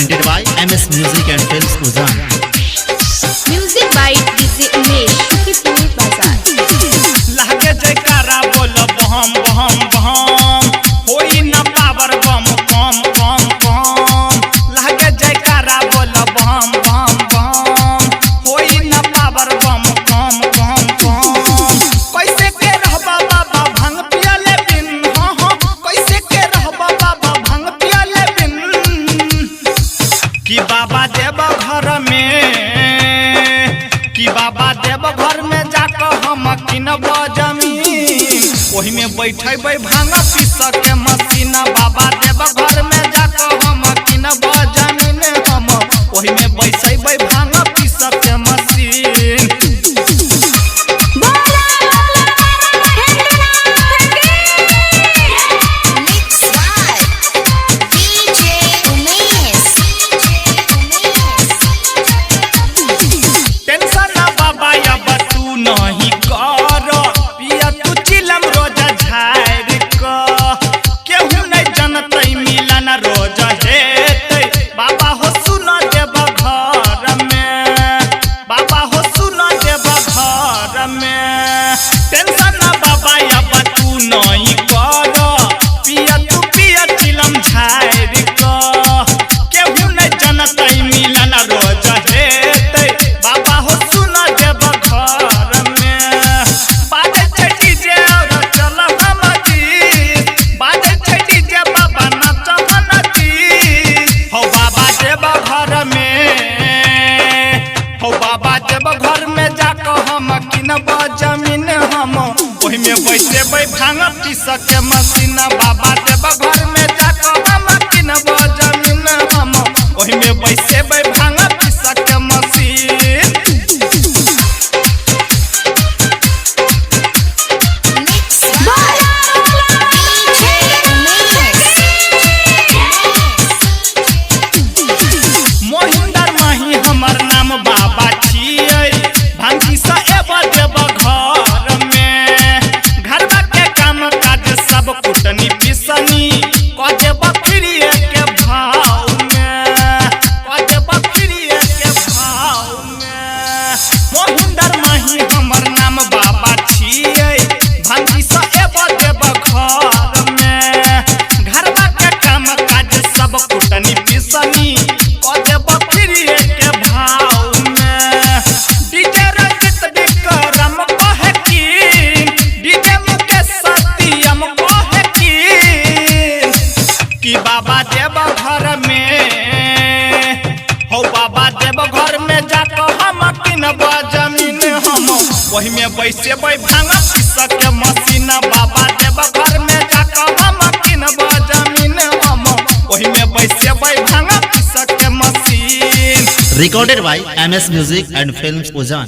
presented by MS Music and Films Uzan. Music by DJ Umesh, Shukipur Bazaar. लहके जयकारा बोल बहम बहम बहम होई न पावर बम बम बम बम। लहके जयकारा बोल बहम बहम बम होई न पावर बम बम बम बम। कैसे के रहबा बाबा भांग पियाले बिन, हाँ हाँ कैसे के रहबा बाबा भांग पियाले बिन। कि बाबा देव घर में, कि बाबा देव घर में जाकर हम किनब जमीन, ओही में बैठेबै भांग पीस के मशीन। बाबा देव घर में जाकर हम किनब जमीन, हम ओही में बैठेबै भांग पीस के मशीन। टेंशन ना बाबा अब तू नहीं कर, पिया तू चिलम रोज झाड़ क। केहू नहीं जनतै मिलन रोज हेतै, बाबा हो सुन देव घर में, बाबा हो सुन देव घर में। टेंशन ना बाबा अब तू नहीं कर, पिया चिलम झाड़ क। केहू नहीं जनतै मिलन रोज हेतै, बाबा हो सुन देव घर में। बाजे छै डीजे और चल हम जी, बाजे छै डीजे बाबा नाच मन जी। हो बाबा देव घर में, हो बाबा देव घर में जाकर हम किनब जमीन, हम ओही में बैठेबै भांग पीस के मशीन। बाबा देव घर में जाकर हम किनब जमीन, हम ओही में बैठेबै भांग पीस के मशीन। मोहिंदर माही हमर नाम बाबा छियै, भांगी सा एबा देव घर में। घरवा के काम काज सब कुटनी पिसनी क देब फ्रीए के भाव में, क देब फ्रीए के भाव में। मोहिंदर माही हमर नाम बाबा छियै, भांगी सा एबा देव घर में। घरवा के काम काज सब कुटनी पिसनी क देब फ्रीए के भाव में। डीजे रंजित विक्रम कहे की, डीजे मुकेश सत्यम कहे कि बाबा देव घर में, हो बाबा देव घर में जाकर हम किनब जमीन, हम वही में बैठेबै भांग पीस के मशीन। बाबा देव घर में जाकर हम किनब जमीन, हम वही में बैठेबै भांग पीस के machine. Recorded by MS Music and Films Uzan.